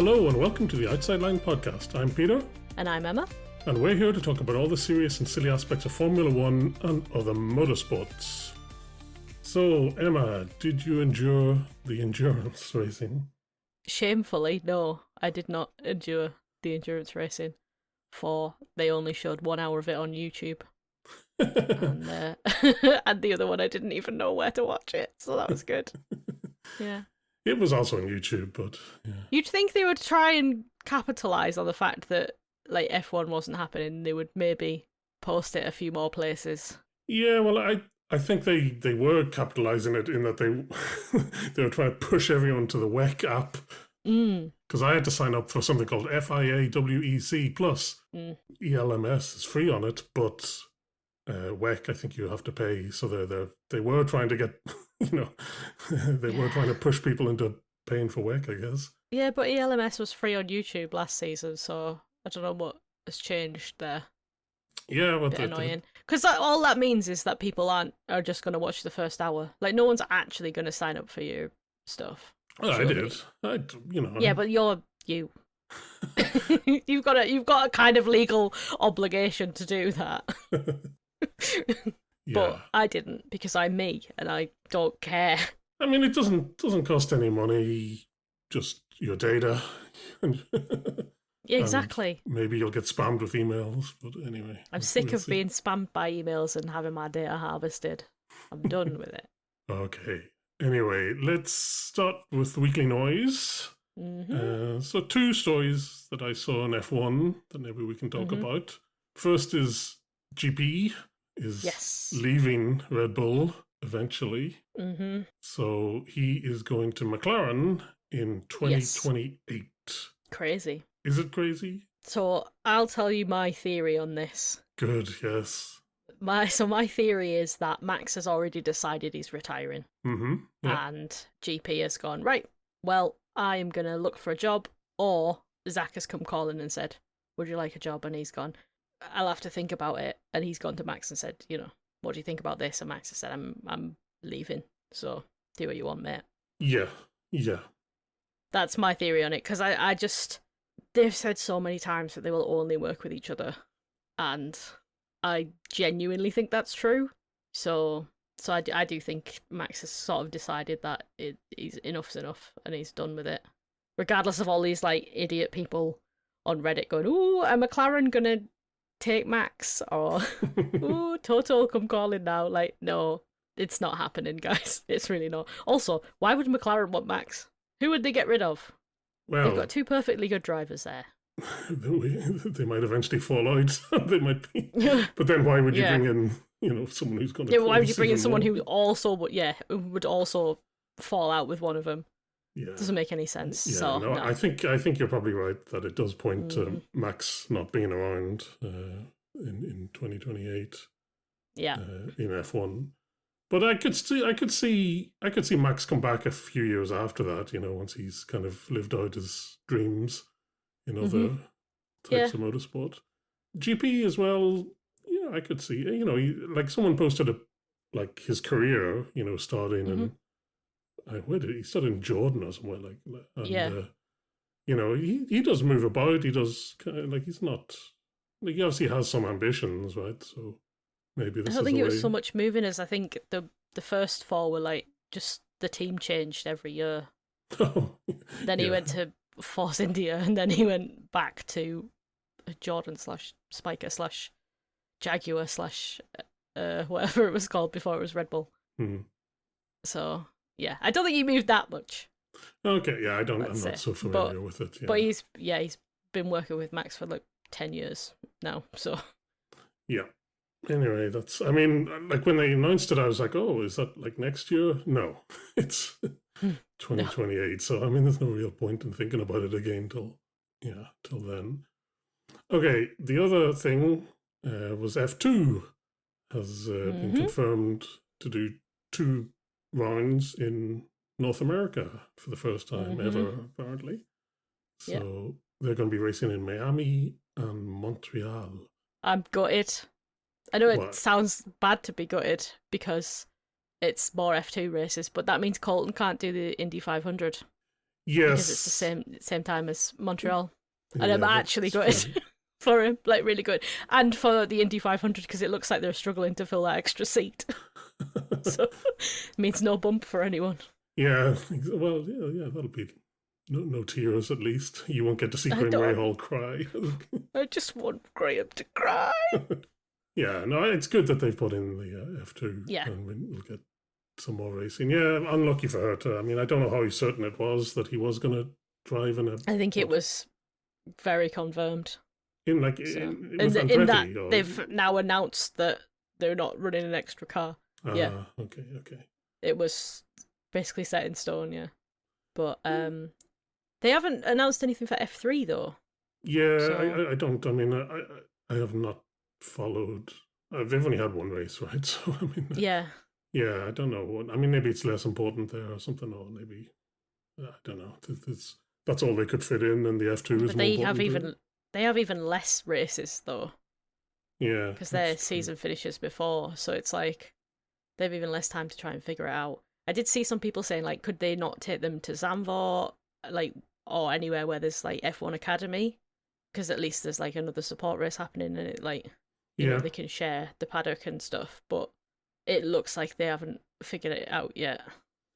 Hello and welcome to the Outside Line podcast. I'm Peter. And I'm Emma. And we're here to talk about all the serious and silly aspects of Formula One and other motorsports. So, Emma, did you endure the endurance racing? Shamefully, no, I did not endure the endurance racing. For they only showed 1 hour of it on YouTube. and, and the other one I didn't even know where to watch it, so that was good. Yeah. It was also on YouTube, but yeah. You'd think they would try and capitalise on the fact that like F1 wasn't happening. They would maybe post it a few more places. Yeah, well, I think they were capitalising it in that they were trying to push everyone to the WEC app. Because I had to sign up for something called FIAWEC Plus. ELMS is free on it, but WEC, I think you have to pay. So they were trying to get, were trying to push people into paying for WEC, I guess. Yeah, but ELMS was free on YouTube last season, so I don't know what has changed there. Yeah, well, bit annoying. Because all that means is that people are just going to watch the first hour. Like, no one's actually going to sign up for your stuff. Oh, I did. Yeah, but you're you. You've got a kind of legal obligation to do that. Yeah. But I didn't because I'm me and I don't care. I mean, it doesn't cost any money, just your data. Yeah, exactly. Maybe you'll get spammed with emails, but anyway. I'm sick of being spammed by emails and having my data harvested. I'm done with it. Okay. Anyway, let's start with the weekly noise. So 2 stories that I saw in F1 that maybe we can talk about. First is GP is leaving Red Bull eventually. So he is going to McLaren in 2028. Crazy. Is it crazy? So I'll tell you my theory on this. Good, yes. My theory is that Max has already decided he's retiring. Yeah. And GP has gone, right, well, I am going to look for a job. Or Zach has come calling and said, would you like a job? And he's gone, I'll have to think about it. And he's gone to Max and said, what do you think about this? And Max has said, I'm leaving. So do what you want, mate. Yeah. That's my theory on it. Because I just, they've said so many times that they will only work with each other. And I genuinely think that's true. So I do think Max has sort of decided that he's enough's enough and he's done with it. Regardless of all these like idiot people on Reddit going, ooh, are McLaren gonna take Max? Or ooh, Toto come calling now. Like, no, it's not happening, guys. It's really not. Also, why would McLaren want Max? Who would they get rid of? Well, they've got 2 perfectly good drivers there. They might eventually fall out. They might be. But then why would you bring in, someone who's going to... Yeah, why would you bring in someone who also would also fall out with one of them? Yeah. Doesn't make any sense. Yeah, so, no. I think you're probably right that it does point to Max not being around in 2028. Yeah. In F1. But I could see Max come back a few years after that, once he's kind of lived out his dreams in other types of motorsport. GP as well, I could see, like someone posted his career, starting in, where did he start in Jordan or somewhere he does move about, he does he's not, he obviously has some ambitions, right? So maybe this I don't think it was so much moving as I think the first 4 were just the team changed every year. Then he went to Force India and then he went back to Jordan / Spiker / Jaguar / whatever it was called before it was Red Bull. So yeah, I don't think he moved that much. Okay, yeah, I'm not so familiar with it. Yeah. But he's been working with Max for 10 years now. So yeah. Anyway, when they announced it, I was like, oh, is that next year? No, it's 2028. No. So, there's no real point in thinking about it again till then. Okay, the other thing was F2 has been confirmed to do 2 rounds in North America for the first time ever, apparently. So they're going to be racing in Miami and Montreal. I'm gutted. I know it sounds bad to be gutted because it's more F2 races, but that means Colton can't do the Indy 500. Yes. Because it's the same time as Montreal. And Yeah, I'm actually good for him, like really good. And for the Indy 500, because it looks like they're struggling to fill that extra seat. So it means no bump for anyone. Yeah, well, yeah, that'll be no tears at least. You won't get to see I Graham don't. Rahal cry. I just want Graham to cry. Yeah, no, it's good that they've put in the F2, Yeah. and we'll get some more racing. Yeah, unlucky for her too. I mean, I don't know how certain it was that he was going to drive in a. I think it was very confirmed. In like So, with in Andretti, that or... they've now announced that they're not running an extra car. Yeah. Okay. It was basically set in stone, yeah. But they haven't announced anything for F3 though. Yeah, So... I don't. I mean, I have not followed. They've only had one race, right? So I mean, Yeah. Yeah, I don't know. I mean, maybe it's less important there or something, or maybe I don't know. That's all they could fit in, and the F2 is But more they have even less races though. Yeah, Because their season finishes before, so it's like they have even less time to try and figure it out. I did see some people saying like, could they not take them to Zandvoort, like, or anywhere where there's like F1 Academy, because at least there's like another support race happening, and it like, you know, they can share the paddock and stuff. But it looks like they haven't figured it out yet.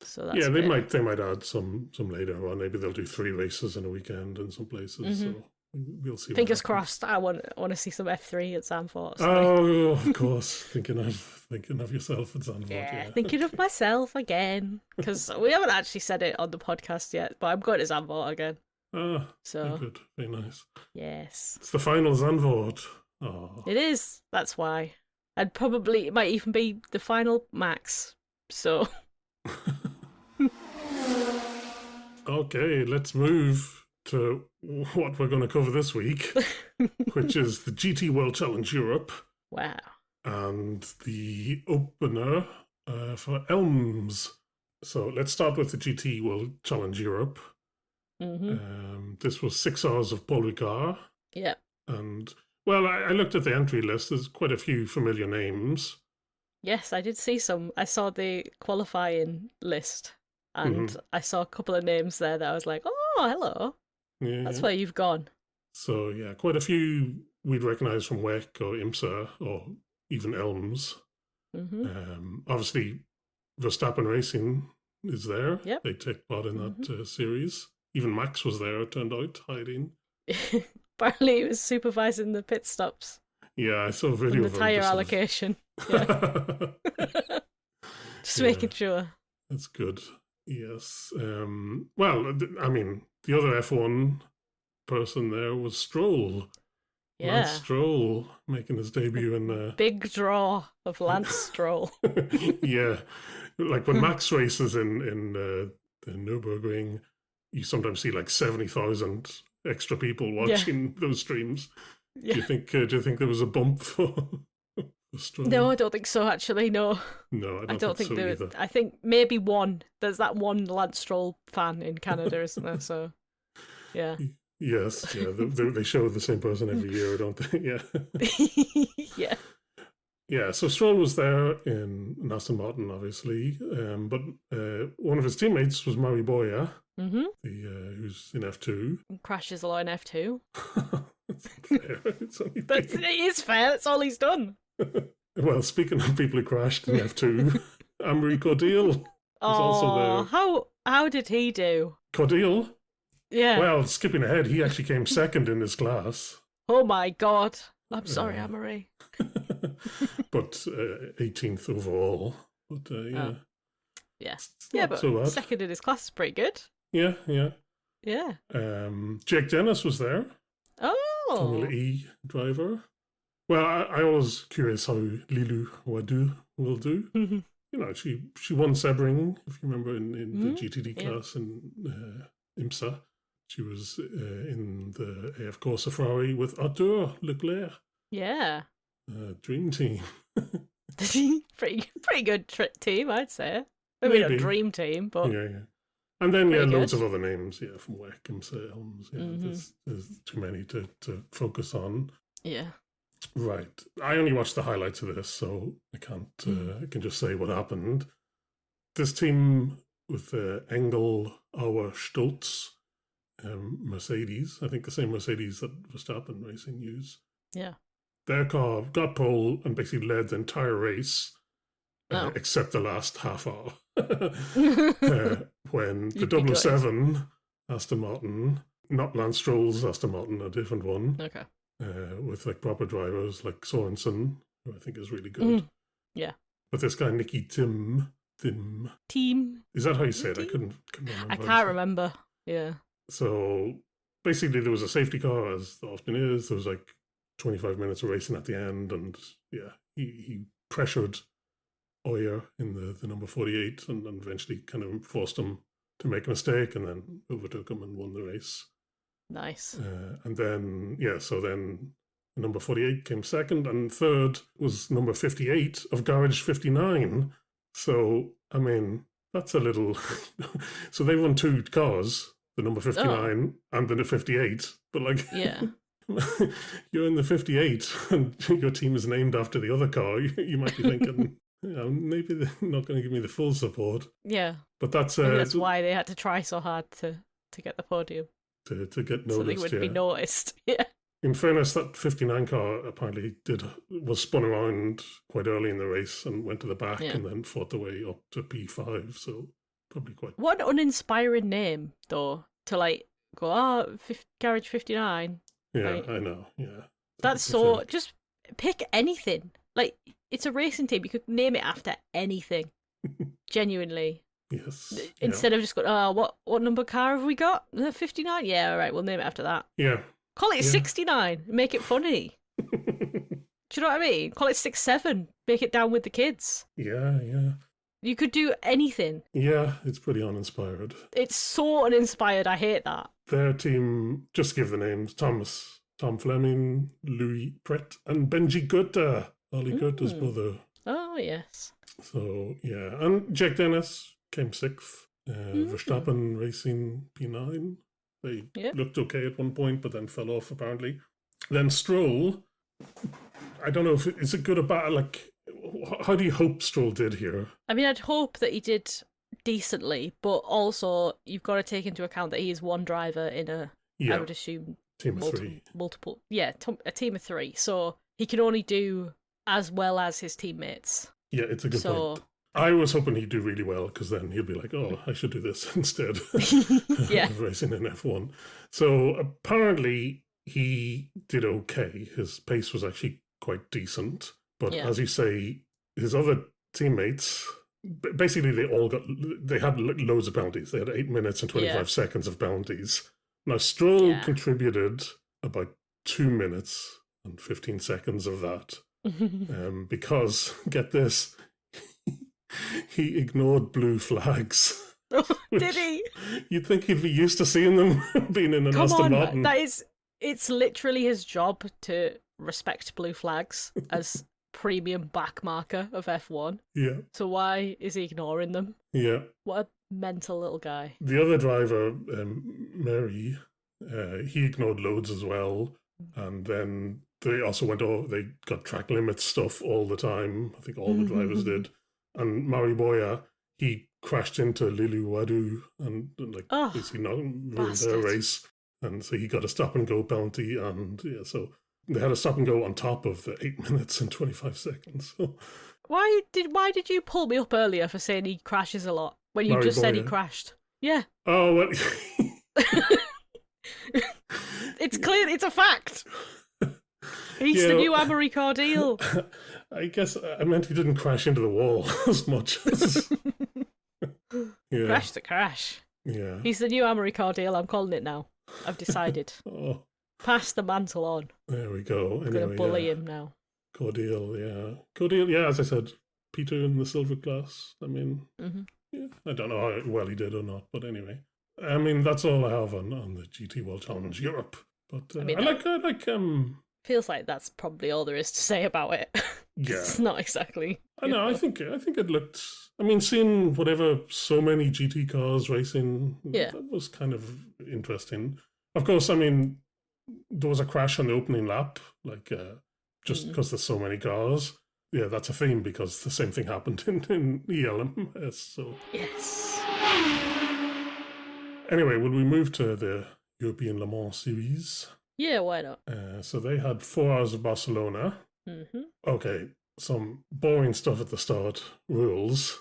So that's they might add some later on. Maybe they'll do 3 races in a weekend in some places. So we'll see. Fingers crossed. I want to see some F3 at Zandvoort. So. Oh, of course. thinking of yourself at Zandvoort. Yeah, thinking of myself again, because we haven't actually said it on the podcast yet. But I'm going to Zandvoort again. So good, very nice. Yes, it's the final Zandvoort. Oh, it is. That's why. And probably it might even be the final Max. So. Okay, let's move to what we're going to cover this week, which is the GT World Challenge Europe. Wow. And the opener for ELMS. So let's start with the GT World Challenge Europe. This was 6 hours of Paul Ricard. Yeah. And, well, I looked at the entry list. There's quite a few familiar names. Yes, I did see some. I saw the qualifying list, and I saw a couple of names there that I was like, oh, hello. Yeah, that's where you've gone. So, yeah, quite a few we'd recognise from WEC or IMSA or even ELMS. Obviously, Verstappen Racing is there. Yep. They take part in that series. Even Max was there, it turned out, hiding. Apparently, he was supervising the pit stops. Yeah, I saw a video of the tyre allocation. Yeah. Just making sure. That's good. Yes. Well, I mean, the other F1 person there was Stroll. Yeah. Lance Stroll making his debut in the big draw of Lance Stroll. Yeah. Like when Max races in the Nürburgring, you sometimes see like 70,000 extra people watching those streams. Yeah. Do you think there was a bump for Stroll? No, I don't think so. Actually, no. No, I don't think so there. Either. I think maybe one. There's that one Lance Stroll fan in Canada, isn't there? So, yeah. Yes, yeah. They show the same person every year, don't they? Yeah. Yeah. Yeah. So Stroll was there in Aston Martin, obviously, but one of his teammates was Mari Boya, who's in F2. Crashes a lot in F2. That's unfair. It is fair. That's all he's done. Well, speaking of people who crashed in F2, Amaury Cordeel was also there. How did he do? Cordeel? Yeah. Well, skipping ahead, he actually came second in his class. Oh my God. I'm sorry, Amaury. But 18th overall. But yeah. Yeah, but so second in his class is pretty good. Yeah. Yeah. Jake Dennis was there. Oh. Formula E driver. Well, I was curious how Lilou Wadu will do. You know, she won Sebring, if you remember, in the GTD class in IMSA. She was in the AF Corsa Ferrari with Arthur Leclerc. Yeah. Dream team. pretty good team, I'd say. Maybe not a dream team, but... Yeah. And then, loads of other names, from WEC, IMSA, ELMS. Yeah, there's too many to focus on. Yeah. Right. I only watched the highlights of this, so I can't. I can just say what happened. This team with the Engel Auer Stolz Mercedes. I think the same Mercedes that Verstappen Racing use. Yeah. Their car got pole and basically led the entire race, except the last half hour. When the 007 Aston Martin, not Lance Stroll's Aston Martin, a different one. Okay. With like proper drivers like Sorensen, who I think is really good. Yeah. But this guy, Nicky Tim. Is that how you say it? I couldn't remember. I can't remember. Yeah. So basically there was a safety car, as there often is. There was like 25 minutes of racing at the end, and yeah, he pressured Oyer in the number 48 and eventually kind of forced him to make a mistake, and then overtook him and won the race. Nice. And then, so then number 48 came second, and third was number 58 of Garage 59. So, I mean, that's a little... So they won 2 cars, the number 59 and the 58, but like... Yeah. You're in the 58 and your team is named after the other car. You might be thinking... maybe they're not going to give me the full support. Yeah. But that's why they had to try so hard to get the podium. To get noticed, so they would be noticed. Yeah. In fairness, that 59 car apparently was spun around quite early in the race and went to the back and then fought their way up to P5. So probably quite... What an uninspiring name, though, to like go, Garage 59. Yeah, right? I know, yeah. That's so... Just pick anything. Like, it's a racing team. You could name it after anything. Genuinely. Yes. Instead of just going, what number car have we got? 59? Yeah, all right, we'll name it after that. Yeah. Call it 69. Make it funny. Do you know what I mean? Call it 67. Make it down with the kids. Yeah. You could do anything. Yeah, it's pretty uninspired. It's so uninspired. I hate that. Their team, just give the names, Tom Fleming, Louis Pret, and Benji Goethe, Ollie Goethe's brother. Oh, yes. So, yeah. And Jack Dennis came 6th. Verstappen Racing P9. They looked okay at one point, but then fell off, apparently. Then Stroll, I don't know if it's a good or bad, like, how do you hope Stroll did here? I mean, I'd hope that he did decently, but also you've got to take into account that he is one driver in I would assume, team of 3. Multiple. Yeah, a team of 3. So he can only do as well as his teammates. Yeah, it's a good point. I was hoping he'd do really well, because then he'll be like, oh, I should do this instead of racing in F1. So apparently he did okay. His pace was actually quite decent. But as you say, his other teammates, basically they had loads of penalties. They had 8 minutes and 25 seconds of penalties. Now, Stroll contributed about 2 minutes and 15 seconds of that. Because, get this, he ignored blue flags. Oh, did he? You'd think he'd be used to seeing them being in an Aston Martin. It's literally his job to respect blue flags as premium back marker of F1. Yeah. So why is he ignoring them? Yeah. What a mental little guy. The other driver, Mary, he ignored loads as well. And then they also they got track limit stuff all the time. I think all the drivers did. And Mariboya, he crashed into Lilu Wadu and basically ruined their race. And so he got a stop and go penalty. And so they had a stop and go on top of the 8 minutes and 25 seconds. So. Why did you pull me up earlier for saying he crashes a lot when you just said he crashed? Yeah. Oh, well. It's clear. It's a fact. He's the new Amory Cordeal. I guess I meant he didn't crash into the wall as much as... Crash to crash. Yeah. He's the new Amory Cordeal. I'm calling it now. I've decided. Pass the mantle on. There we go. I'm going to bully him now. Cordeal, as I said, Peter in the silver class. I mean, I don't know how well he did or not, but anyway. I mean, that's all I have on the GT World Challenge Europe. But I like feels like that's probably all there is to say about it. Yeah. It's not exactly. I know, I think it looked... I mean, seeing so many GT cars racing, that was kind of interesting. Of course, I mean, there was a crash on the opening lap, just because there's so many cars. Yeah, that's a theme, because the same thing happened in ELMS, so... Yes. Anyway, will we move to the European Le Mans series? Yeah, why not? So they had 4 hours of Barcelona. Mm-hmm. Okay, some boring stuff at the start. Rules.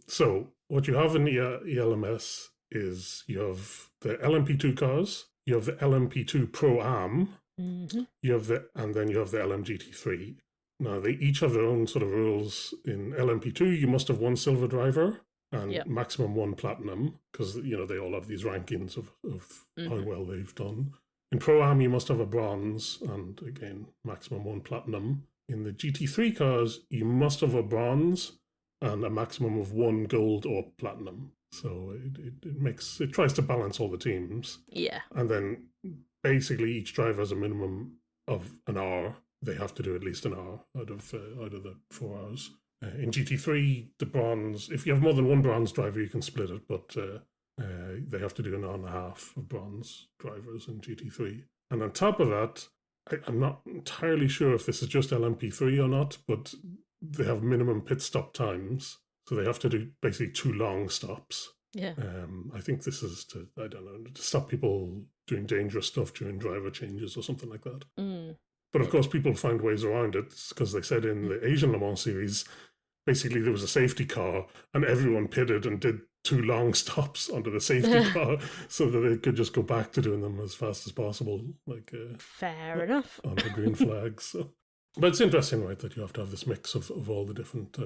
So what you have in the ELMS is you have the LMP2 cars, you have the LMP2 Pro Am, Mm-hmm. and then you have the LMGT3. Now they each have their own sort of rules. In LMP2, you must have 1 silver driver and Yep. maximum 1 platinum, because they all have these rankings of how well they've done. In Pro Am, you must have a bronze and again maximum 1 platinum. In the GT3 cars, you must have a bronze and a maximum of 1 gold or platinum. So it tries to balance all the teams. Yeah. And then basically each driver has a minimum of an hour. They have to do at least an hour out of the 4 hours. In GT3, the bronze, if you have more than 1 bronze driver, you can split it, but they have to do an hour and a half of bronze drivers in GT3. And on top of that, I'm not entirely sure if this is just LMP3 or not, but they have minimum pit stop times. So they have to do basically 2 long stops. Yeah. I think this is to stop people doing dangerous stuff during driver changes or something like that. But of course, people find ways around it, because they said in the Asian Le Mans series, basically there was a safety car and everyone pitted and did 2 long stops onto the safety car so that they could just go back to doing them as fast as possible, like fair enough, on the green flags. So. But it's interesting, right, that you have to have this mix of all the different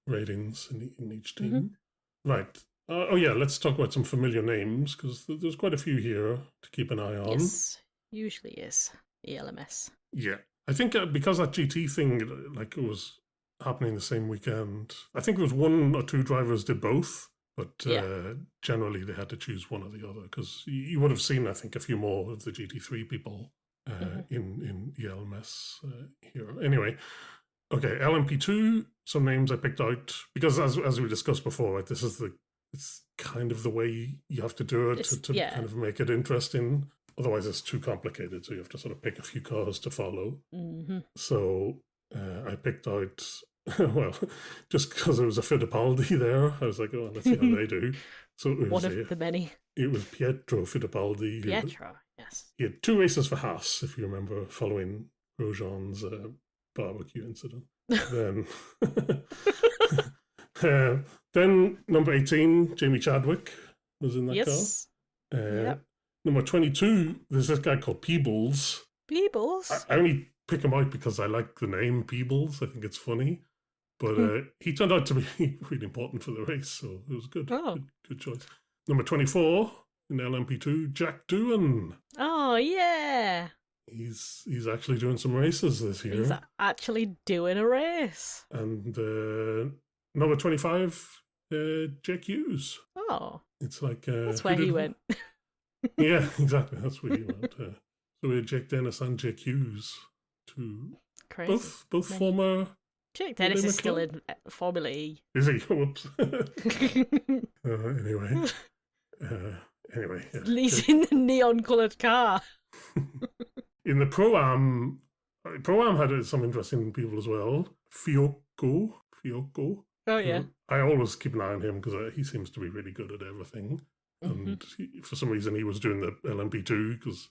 ratings in each team. Right. Let's talk about some familiar names, because there's quite a few here to keep an eye on. Yes, usually is ELMS. Yeah. I think because that GT thing, it was happening the same weekend, I think it was 1 or 2 drivers did both, but generally they had to choose one or the other, because you would have seen, I think, a few more of the GT3 people in ELMS here. Anyway, okay, LMP2, some names I picked out, because as we discussed before, right, it's kind of the way you have to do it to kind of make it interesting. Otherwise, it's too complicated, so you have to sort of pick a few cars to follow. So I picked out, well, just because there was a Fittipaldi there, I was like, oh, let's see how they do. So it was, one of the many. It was Pietro Fittipaldi. Pietro, yes. He had 2 races for Haas, if you remember, following Grosjean's barbecue incident. Then number 18, Jamie Chadwick was in that car. Number 22, there's this guy called Peebles. Peebles? I only pick him out because I like the name Peebles. I think it's funny. But he turned out to be really important for the race, so it was good. Oh. Good choice. Number 24 in LMP2, Jack Doohan. Oh, yeah. He's actually doing some races this year. He's actually doing a race. And number 25, Jack Hughes. Oh. It's like... that's where he went. Yeah, exactly. That's where he went. So we had Jake Dennis and Jake Hughes, Crazy. both former. Jake Dennis is still in Formula E. Is he? Whoops. Anyway. Yeah, at least in the neon-coloured car. In the Pro-Am had some interesting people as well. Fiocco. Oh, yeah. I always keep an eye on him because he seems to be really good at everything. And for some reason, he was doing the LMP2, because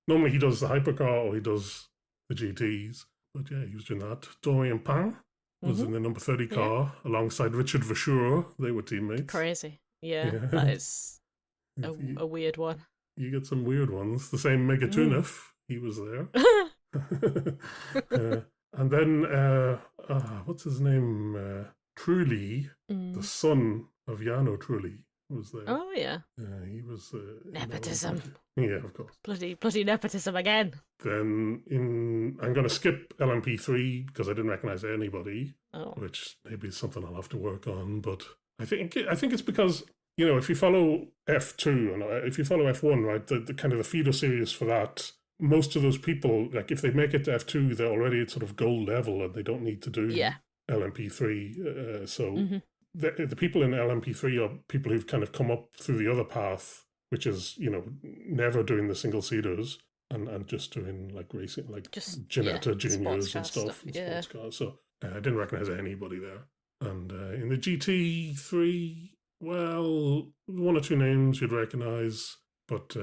normally he does the hypercar or he does the GTs. But yeah, he was doing that. Dorian Pin was in the number 30 car alongside Richard Verschoor. They were teammates. Crazy. Yeah. That is a weird one. You get some weird ones. The same Megatunov, he was there. And then, what's his name? Trulli, the son of Jarno Trulli, was there. Oh, yeah. He was... nepotism. Yeah, of course. Bloody nepotism again. Then I'm going to skip LMP3 because I didn't recognize anybody, which maybe is something I'll have to work on. But I think it's because, if you follow F2 and if you follow F1, right, the kind of the feeder series for that, most of those people, like if they make it to F2, they're already at sort of gold level and they don't need to do LMP3. The people in LMP3 are people who've kind of come up through the other path, which is, never doing the single seaters and just doing like racing, like just Ginetta juniors and stuff and sports cars. So I didn't recognize anybody there. And in the GT3, Well, one or two names you'd recognise, but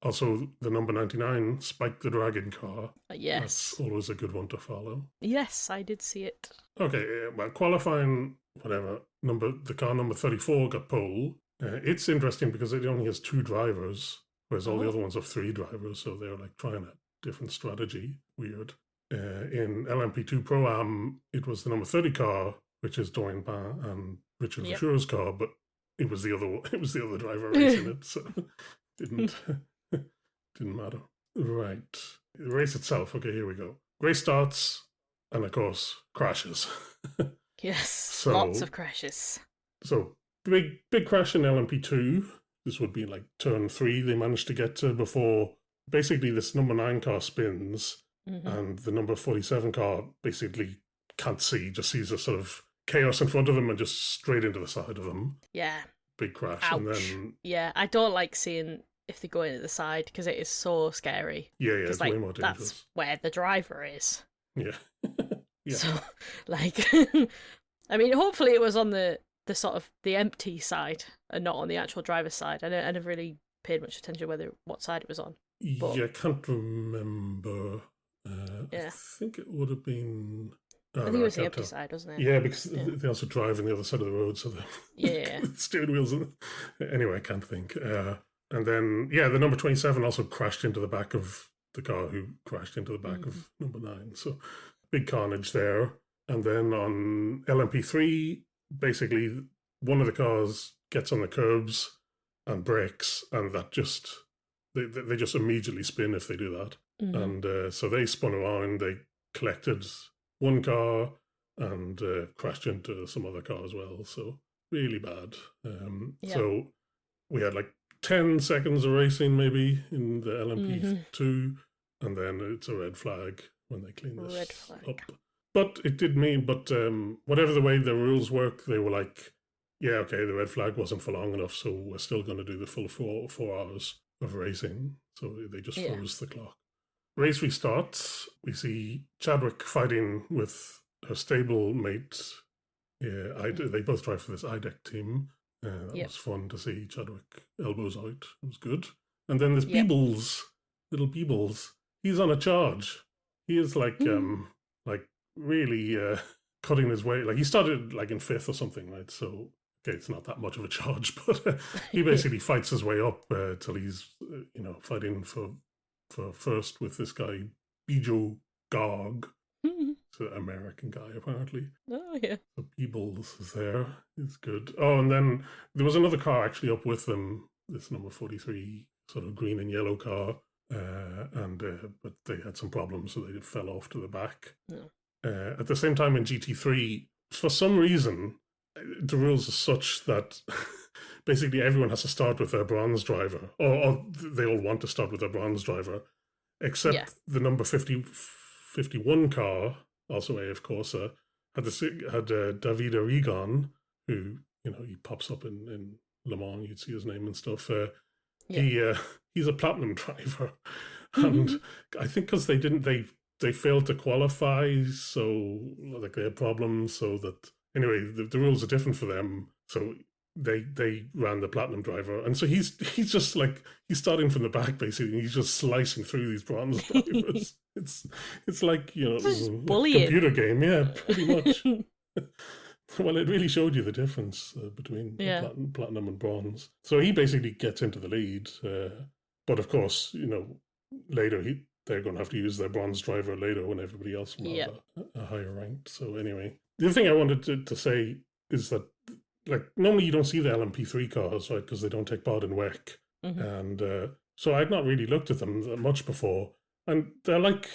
also the number 99, Spike the Dragon car. Yes. That's always a good one to follow. Yes, I did see it. Okay, well, qualifying, whatever, the car number 34 got pole. It's interesting because it only has 2 drivers, whereas all the other ones have 3 drivers, so they're like trying a different strategy. Weird. In LMP2 Pro-Am, it was the number 30 car, which is Dorian Pan and Richard Verschure's car, but it was the other driver racing it, so didn't matter. Right. The race itself, okay, here we go. Race starts, and of course, crashes. Yes, lots of crashes. So, big crash in LMP2. This would be like turn 3 they managed to get to before basically this number 9 car spins, and the number 47 car basically can't see, just sees a sort of chaos in front of them and just straight into the side of them. Yeah. Big crash. Ouch. And then... Yeah, I don't like seeing if they go into the side because it is so scary. Yeah, it's like, way more dangerous. That's where the driver is. Yeah. Yeah. So, like, I mean, hopefully it was on the sort of the empty side and not on the actual driver's side. I never really paid much attention what side it was on. But... Yeah, I can't remember. I think it would have been... I think it was the empty side, wasn't it? Yeah, because they also drive on the other side of the road, so the steering wheels... Anyway, I can't think. And then, the number 27 also crashed into the back of the car who crashed into the back of number 9. So, big carnage there. And then on LMP3, basically, one of the cars gets on the curbs and brakes, and that just... They just immediately spin if they do that. And so they spun around, they collected one car and crashed into some other car as well. So really bad. So we had like 10 seconds of racing maybe in the LMP2, and then it's a red flag when they clean this up. But it did mean, whatever the way the rules work, they were like, yeah, okay, the red flag wasn't for long enough, so we're still going to do the full 4 hours of racing. So they just froze the clock. Race restarts. We see Chadwick fighting with her stable mate. Yeah, they both drive for this IDEC team. That was fun to see Chadwick elbows out. It was good. And then there's Peebles, little Peebles. He's on a charge. He is like really cutting his way. Like he started like in 5th or something, right? So okay, it's not that much of a charge, but he basically fights his way up till he's fighting for first with this guy Bijo Garg. It's an American guy apparently. Oh yeah. So Peebles is there. It's good. Oh, and then there was another car actually up with them. This number 43, sort of green and yellow car, but they had some problems, so they fell off to the back. No. At the same time in GT3, for some reason, the rules are such that basically everyone has to start with their bronze driver, or they all want to start with their bronze driver, except the number 51 car, also AF Corsa, had David Arrigon, who he pops up in Le Mans. You'd see his name and stuff. He's a platinum driver, and I think because they failed to qualify, so like they had problems, so that. Anyway, the rules are different for them, so they ran the platinum driver, and so he's just like he's starting from the back basically. And he's just slicing through these bronze drivers. it's like a computer game, yeah, pretty much. Well, it really showed you the difference between platinum and bronze. So he basically gets into the lead, but of course, later they're going to have to use their bronze driver later when everybody else will have a higher rank. So anyway. The other thing I wanted to say is that, like, normally you don't see the LMP3 cars, right, because they don't take part in WEC. And so I'd not really looked at them that much before. And they're like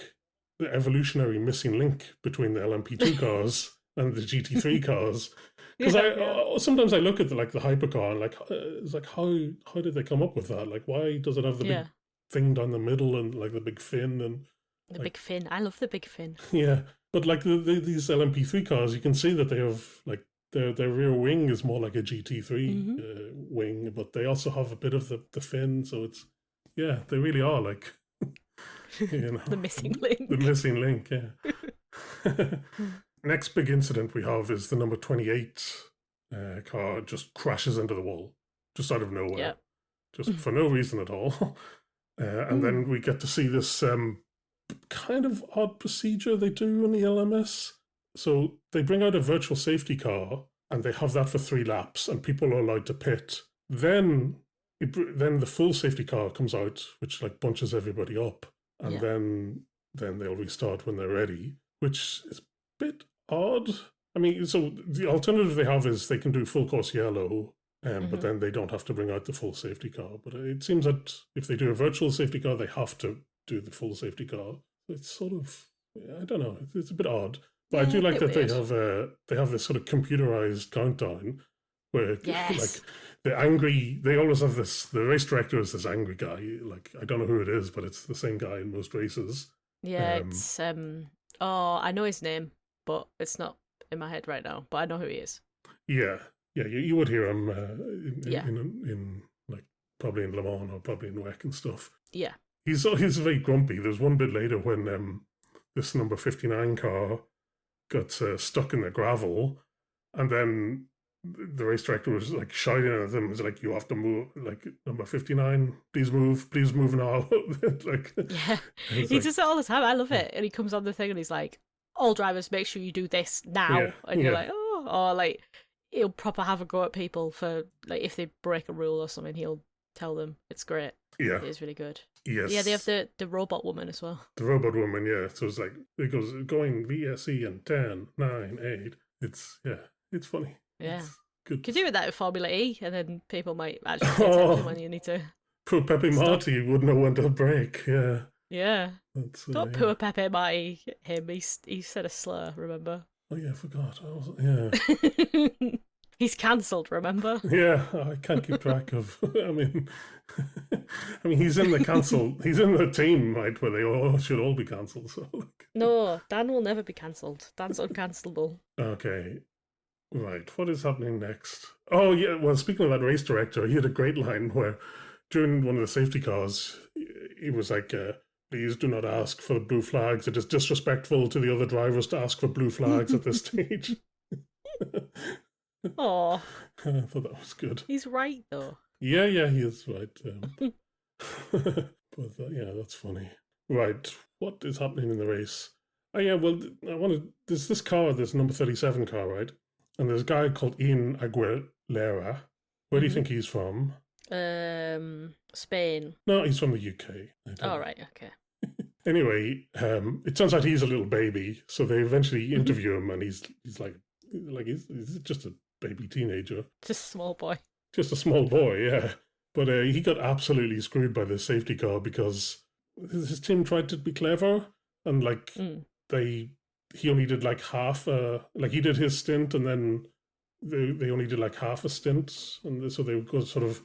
the evolutionary missing link between the LMP2 cars and the GT3 cars. Because sometimes I look at the hypercar and it's like, how did they come up with that? Like, why does it have the big thing down the middle and like the big fin and the big fin? I love the big fin. Yeah. But like these LMP3 cars, you can see that they have like their rear wing is more like a GT3 wing, but they also have a bit of the fin. So it's they really are like the missing link. The missing link, yeah. Next big incident we have is the number 28 car just crashes into the wall, just out of nowhere, Yeah. just for no reason at all. And then we get to see this kind of odd procedure they do in the LMS. So they bring out a virtual safety car and they have that for 3 laps, and people are allowed to pit. Then the full safety car comes out, which like bunches everybody up, and Yeah. then they'll restart when they're ready, which is a bit odd. I mean, so the alternative they have is they can do full course yellow, but then they don't have to bring out the full safety car. But it seems that if they do a virtual safety car, they have to do the full safety car. It's sort of, I don't know, it's a bit odd. But I do like that they have this sort of computerized countdown where like they always have this, the race director is this angry guy, like I don't know who it is, but it's the same guy in most races. Yeah, it's I know his name, but it's not in my head right now, but I know who he is. Yeah, you would hear him in like probably in Le Mans or probably in WEC and stuff. Yeah. He's very grumpy. There's one bit later when this number 59 car got stuck in the gravel, and then the race director was like shouting at them. Was like, "You have to move, like number 59. Please move now." Like, yeah, he does it all the time. I love it. And he comes on the thing and he's like, "All drivers, make sure you do this now." And you're like, "Oh," or like he'll proper have a go at people for like if they break a rule or something. He'll tell them. It's great. Yeah, it is really good. Yes. Yeah, they have the robot woman as well. The robot woman, yeah. So it's like it goes going VSE and 10, 9, 8. It's funny. Yeah. It's good. Could do with that with Formula E, and then people might actually pay attention when you need to. Poor Pepe Marti would know when to brake. Yeah. Yeah. Not poor Pepe Marti. Him. He said a slur. Remember? Oh yeah, I forgot. Yeah. He's cancelled, remember? Yeah, I can't keep track of. I mean, he's in the team, right, where they all should all be cancelled. So, no, Dan will never be cancelled. Dan's uncancelable. Okay, right. What is happening next? Oh yeah. Well, speaking of that race director, he had a great line where during one of the safety cars, he was like, "Please do not ask for blue flags. It is disrespectful to the other drivers to ask for blue flags at this stage." Oh, I thought that was good. He's right though. Yeah, he is right. But yeah, that's funny. Right, what is happening in the race? Oh yeah, well, there's this car, this number 37 car, right? And there's a guy called Ian Aguilera. Where do you think he's from? Spain. No, he's from the UK. Oh, right, okay. Anyway, it turns out he's a little baby, so they eventually interview him, and he's like he's just a baby teenager. Just a small boy. Just a small boy, yeah. But he got absolutely screwed by the safety car because his team tried to be clever, and like he only did like half. Like he did his stint, and then they only did like half a stint, and so they would go sort of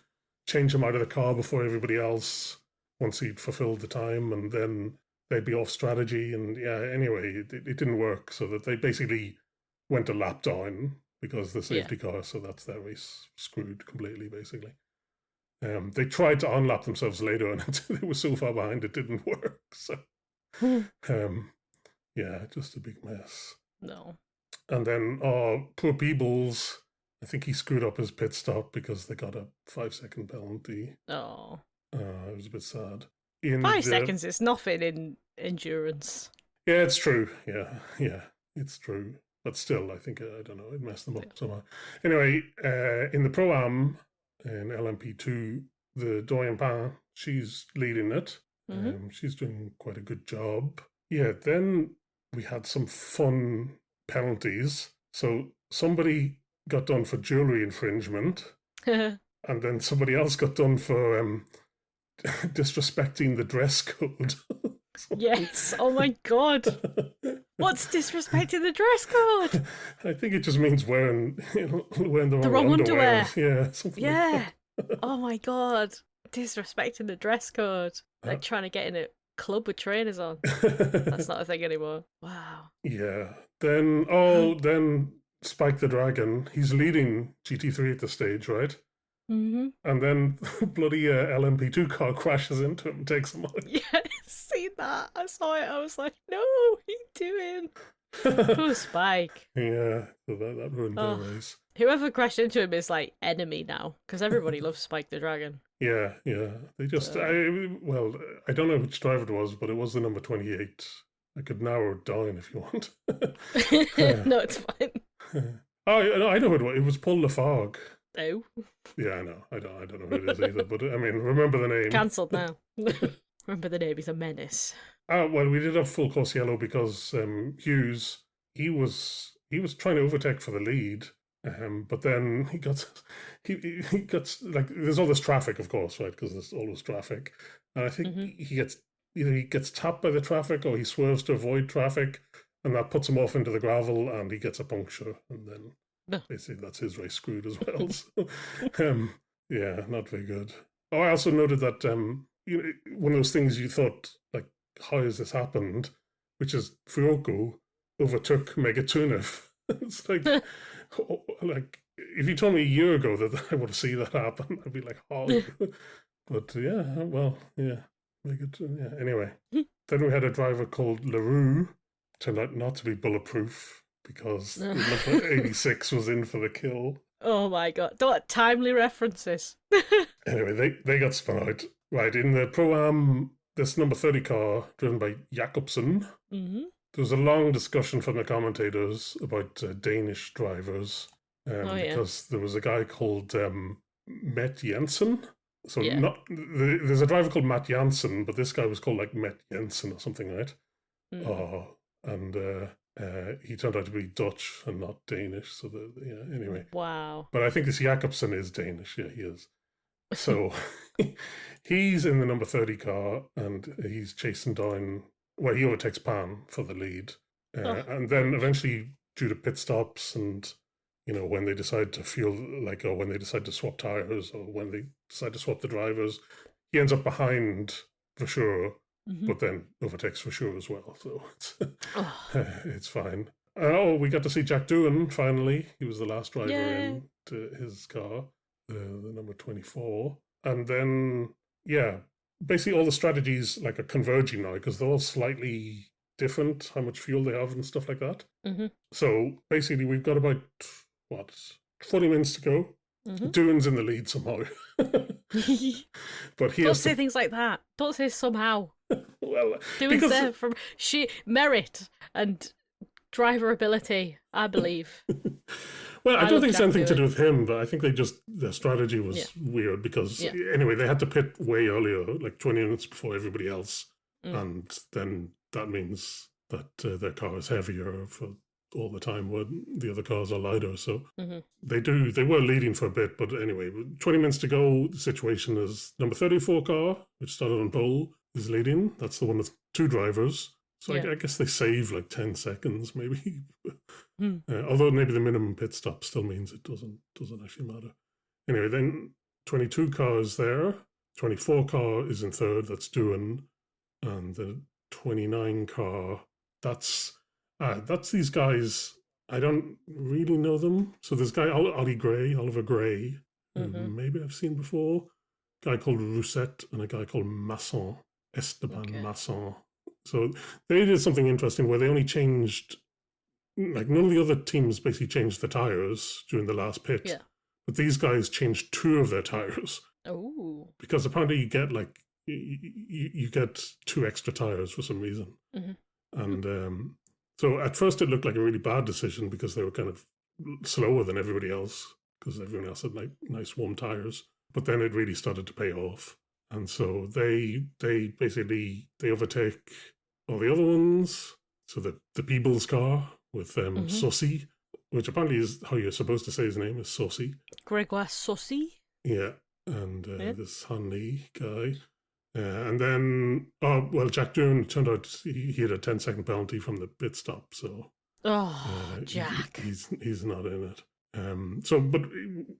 change him out of the car before everybody else once he'd fulfilled the time, and then they'd be off strategy, and yeah. Anyway, it didn't work, so that they basically went a lap down because the safety car, so that's their race screwed completely, basically. They tried to unlap themselves later, and they were so far behind it didn't work. So, yeah, just a big mess. No. And then, poor Peebles, I think he screwed up his pit stop because they got a 5-second penalty. Oh. It was a bit sad. 5 seconds is nothing in endurance. Yeah, it's true. Yeah, it's true. But still, I think, I don't know, it messed them up somehow. Anyway, in the Pro-Am, in LMP2, the Doyen Pan, she's leading it. She's doing quite a good job. Yeah, then we had some fun penalties. So somebody got done for jewellery infringement, and then somebody else got done for disrespecting the dress code. Yes. Oh my God. What's disrespecting the dress code? I think it just means wearing the wrong underwear. Yeah. Like that. Oh my God. Disrespecting the dress code. Like trying to get in a club with trainers on. That's not a thing anymore. Wow. Yeah. Then Spike the Dragon. He's leading GT3 at the stage, right? Mm-hmm. And then bloody LMP2 car crashes into him and takes him out. Yeah, see that? I saw it. I was like, no, what are you doing? Poor Spike. Yeah, so that ruined their race. Whoever crashed into him is like enemy now because everybody loves Spike the Dragon. Yeah, yeah. They just, So. I don't know which driver it was, but it was the number 28. I could narrow it down if you want. No, it's fine. Oh, no, I know who it was. It was Paul Lafargue. Oh, Yeah, I know. I don't know who it is either. But I mean, remember the name. cancelled now. Remember the name, he's a menace. Well, we did have full course yellow because Hughes he was trying to overtake for the lead, but then he got like there's all this traffic, of course, right? Because there's always traffic, and I think he gets either he gets tapped by the traffic or he swerves to avoid traffic, and that puts him off into the gravel, and he gets a puncture, and then basically that's his race screwed as well. So, yeah, not very good. Oh, I also noted that you know, one of those things you thought like, how has this happened? Which is Fuoco overtook Megatunov. It's like if you told me a year ago that I would see that happen, I'd be like, how? But yeah, well, yeah, yeah. Anyway, then we had a driver called LaRue. Turned out not to be bulletproof because number 86 was in for the kill. Oh my god, what timely references. Anyway, they got spun out. Right, in the Pro-Am, this number 30 car, driven by Jakobsen, there was a long discussion from the commentators about Danish drivers because there was a guy called Matt Jensen. So there's a driver called Matt Jansen, but this guy was called like Matt Jensen or something, right? And he turned out to be Dutch and not Danish. So anyway. Wow. But I think this Jakobsen is Danish. Yeah, he is. So he's in the number 30 car and he's chasing down, well, he overtakes Pan for the lead. And then eventually, due to pit stops and, you know, when they decide to fuel, like, or when they decide to swap tires or when they decide to swap the drivers, he ends up behind for sure, but then overtakes for sure as well. So it's fine. We got to see Jack Doohan finally. He was the last driver in to his car. The number 24, and then basically all the strategies like are converging now because they're all slightly different, how much fuel they have and stuff like that. So basically we've got about 40 minutes to go. Doohan's in the lead somehow. But don't say things like that. Don't say somehow. Well, Doohan's there from sheer merit and driver ability, I believe. Well, I don't think it's anything to do with him, but I think their strategy was weird because anyway, they had to pit way earlier, like 20 minutes before everybody else. And then that means that their car is heavier for all the time when the other cars are lighter. So they were leading for a bit, but anyway, 20 minutes to go, the situation is number 34 car, which started on pole, is leading. That's the one with two drivers. So I guess they save like 10 seconds, maybe. Although maybe the minimum pit stop still means it doesn't actually matter. Anyway, then 22 car is there. 24 car is in third. That's Doohan. And the 29 car, that's these guys. I don't really know them. So there's a guy, Oliver Gray, who maybe I've seen before. A guy called Rousset and a guy called Masson, Esteban Masson. So they did something interesting where they only changed, like none of the other teams basically changed the tires during the last pit. Yeah. But these guys changed two of their tires. Oh. Because apparently you get like, you get two extra tires for some reason. And so at first it looked like a really bad decision because they were kind of slower than everybody else because everyone else had like nice warm tires. But then it really started to pay off. And so they basically overtake all the other ones. So the Peebles car with Saucy, which apparently is how you're supposed to say his name, is Saucy. Grégoire Saucy? Yeah, and this Han Lee guy. And then, Jack Doohan, turned out he had a 10-second penalty from the pit stop. So Jack. He's not in it. But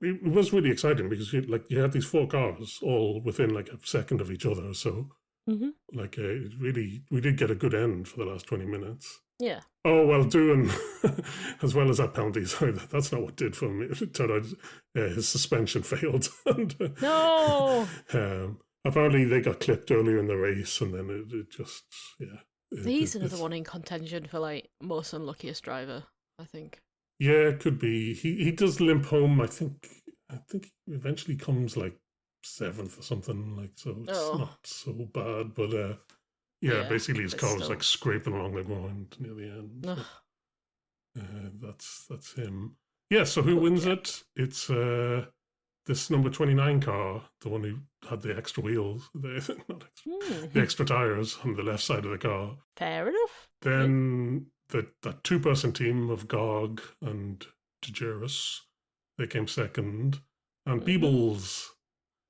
it was really exciting because you had these four cars all within like a second of each other. So we did get a good end for the last 20 minutes. Yeah. Oh, well, Doohan, as well as that penalty, sorry, that's not what did for me. It turned out his suspension failed. No! Apparently they got clipped earlier in the race and then it just, He's another one in contention for like most unluckiest driver, I think. Yeah, it could be. He does limp home. I think he eventually comes like seventh or something. Like so, it's Oh, not so bad. But yeah, yeah, basically his but car was like still. scraping along the ground near the end. Ugh, So that's him. Yeah. So who poor wins Jack. it? It's this number 29 car, the one who had the extra wheels, not extra, the Hmm. extra tires on the left side of the car. Fair enough. Yeah. Then that two-person team of Gog and Degeris, they came second. And Mm-hmm. Peebles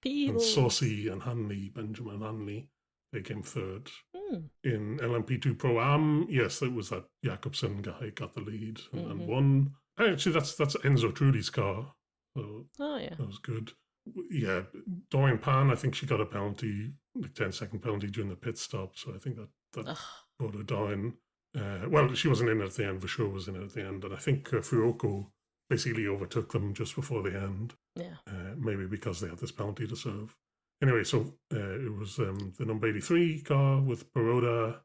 and Peebles. Saucy and Hanley, Benjamin Hanley, they came third. Hmm. In LMP2 Pro Am, yes, it was that Jakobsen guy got the lead and Mm-hmm. won. Actually, that's Enzo Trudy's car, so Oh yeah. that was good. Yeah, Dorian Pan, I think she got a penalty, like 10-second penalty during the pit stop, so I think that Ugh. brought her down. Well, she wasn't in at the end. For sure was in at the end. And I think Fuoco basically overtook them just before the end, Yeah. maybe because they had this penalty to serve. Anyway, so it was the number 83 car with Baroda,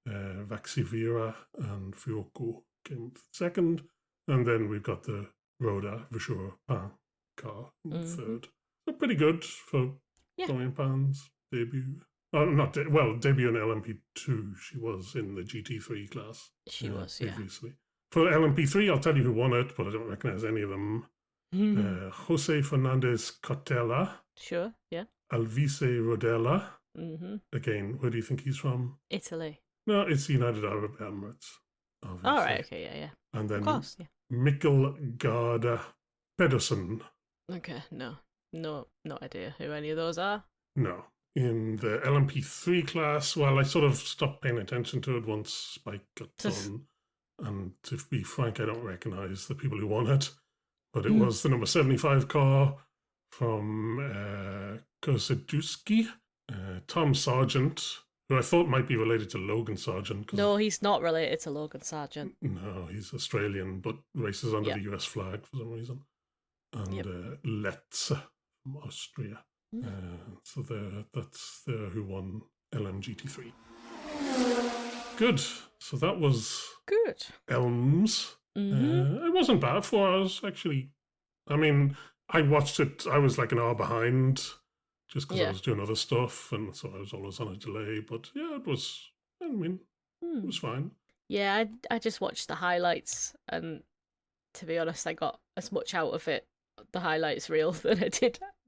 Vaxivira, and Fuoco came second. And then we've got the Roda Vishur Pan car in Mm-hmm. third. So pretty good for Yeah. Dorian Pan's debut. Debut in LMP2. She was in the GT3 class She was. Yeah. previously. For LMP3, I'll tell you who won it, but I don't recognize any of them. Jose Fernandez Cotella, Sure. Yeah. Alvise Rodella. Mm-hmm. Again, where do you think he's from? Italy. No, it's the United Arab Emirates, All obviously. right. Okay. Yeah. Yeah. And Of then course. Yeah. Mikkel Garda Pedersen. Okay. No. No. No idea who any of those are. No. In the LMP3 class, well, I sort of stopped paying attention to it once Spike got done. And to be frank, I don't recognize the people who won it. But it was the number 75 car from Koseduski, Tom Sargent, who I thought might be related to Logan Sargent. No, he's not related to Logan Sargent. No, he's Australian, but races under Yep. the US flag for some reason. And Yep. Letz from Austria. So that's who won LMGT3. Good. So that was Good. ELMS. Mm-hmm. It wasn't bad. 4 hours, actually. I mean, I watched it. I was like an hour behind just because I Yeah. was doing other stuff. And so I was always on a delay. But yeah, it was, I mean, it was fine. Yeah, I just watched the highlights, and to be honest, I got as much out of it, the highlights reel, than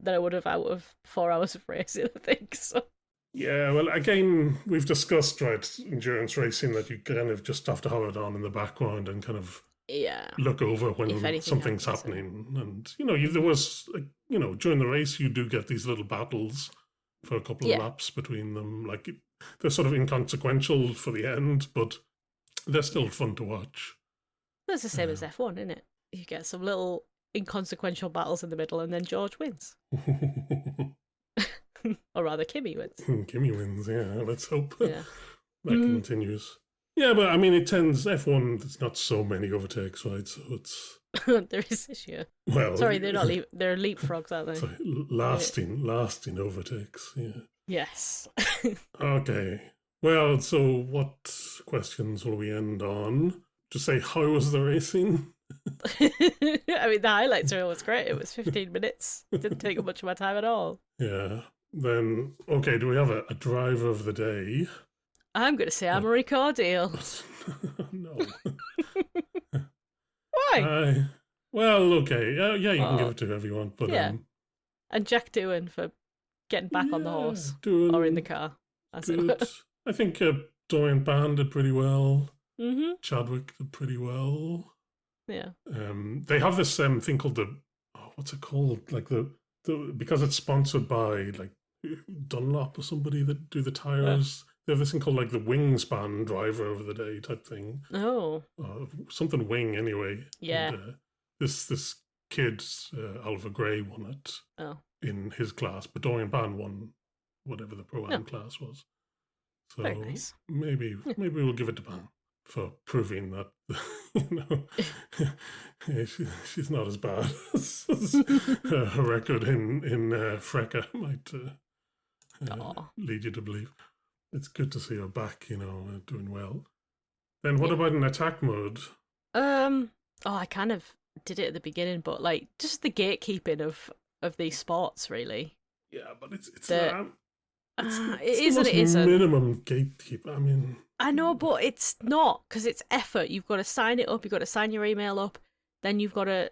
I would have out of 4 hours of racing, I think. So Yeah, well, again, we've discussed, right, endurance racing that you kind of just have to hold it on in the background and kind of yeah, look over if when anything something's happens, happening. And, there was, during the race, you do get these little battles for a couple of yeah, laps between them. Like, they're sort of inconsequential for the end, but they're still fun to watch. that's the same as F1, isn't it? You get some little inconsequential battles in the middle, and then George wins, or rather, Kimmy wins. Kimmy wins, yeah. Let's hope Yeah, that continues. Yeah, but I mean, F1, there's not so many overtakes, right? So it's. there is this year. Well, Sorry, they're not they're leapfrogs, aren't they? Sorry, lasting overtakes, yeah. Yes. Okay. Well, so what questions will we end on? Just say, how was the racing? I mean, the highlights reel was great. It was 15 minutes. It didn't take up much of my time at all. Yeah. Then, okay, do we have a driver of the day? I'm going to say Amory Cordial. No. Why? Well, okay. Yeah, you can give it to everyone, but yeah. And Jack Doohan for getting back on the horse or in the car. Good. I think Dorian Band did pretty well. Mm-hmm. Chadwick did pretty well. Yeah. They have this thing called what's it called? Like the because it's sponsored by like Dunlop or somebody that do the tires. They have this thing called like the Wingspan driver of the day type thing. Oh. Something wing anyway. Yeah. And, this kid, Oliver Gray, won it in his class, but Dorian Band won whatever the Pro-Am class was. So very nice. maybe we'll give it to Ban for proving that she's not as bad as her record in Freca might lead you to believe. It's good to see her back, doing well. Then what about an attack mode? Oh, I kind of did it at the beginning, but like just the gatekeeping of these sports, really. Yeah, but The it's it it's the is and most it isn't. minimum gatekeeper. I mean, I know, but it's not because it's effort. You've got to sign it up. You've got to sign your email up. Then you've got to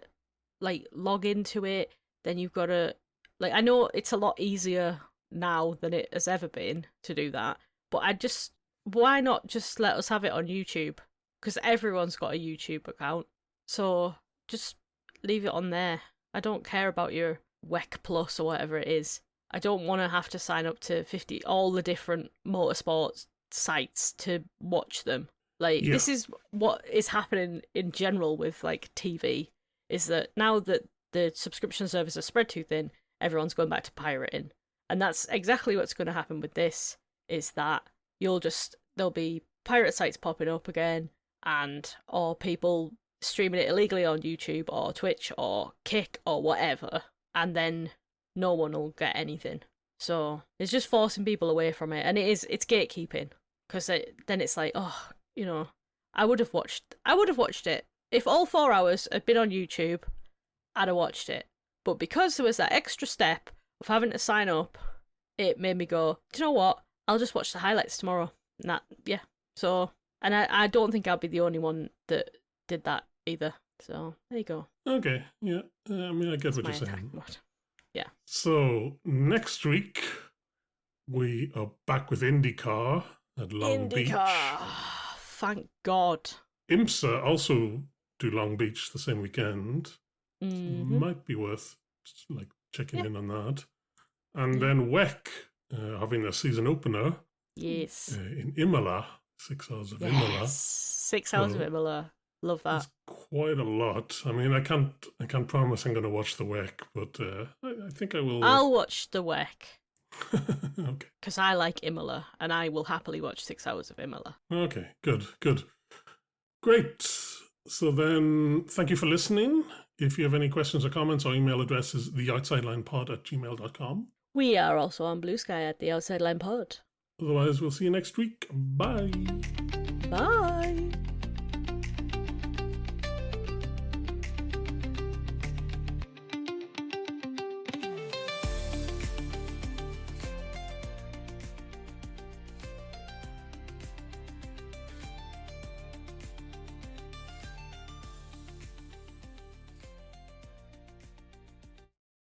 like log into it. Then you've got to like. I know it's a lot easier now than it has ever been to do that. But I just why not just let us have it on YouTube? Because everyone's got a YouTube account. So just leave it on there. I don't care about your WEC Plus or whatever it is. I don't want to have to sign up to 50 all the different motorsports sites to watch them. Like yeah, this is what is happening in general with like TV is that now that the subscription service are spread too thin, everyone's going back to pirating. And that's exactly what's going to happen with this is that there'll be pirate sites popping up again and or people streaming it illegally on YouTube or Twitch or Kick or whatever and then no one will get anything. So it's just forcing people away from it, and it's gatekeeping because then it's like, oh, I would have watched it if all 4 hours had been on YouTube. I'd have watched it, but because there was that extra step of having to sign up, it made me go, do you know what? I'll just watch the highlights tomorrow. And yeah. So, and I don't think I'll be the only one that did that either. So there you go. okay, yeah. I mean, I get That's what my you're saying. attack. Yeah. So next week we are back with IndyCar at Long Beach. IndyCar. Thank God. IMSA also do Long Beach the same weekend. Mm-hmm. Might be worth like checking in on that. And Yeah. then WEC having a season opener. Yes. In Imola, 6 hours of Yes. Imola. 6 hours of Imola. Love that. That's quite a lot. I mean, I can't promise I'm going to watch the WEC, but I think I will. I'll watch the WEC Okay. because I like Imola, and I will happily watch 6 hours of Imola. Okay. Good. Great. So then, thank you for listening. If you have any questions or comments, our email address is theoutsidelinepod@gmail.com. We are also on Blue Sky at the Outside Line Pod. Otherwise, we'll see you next week. Bye. Bye.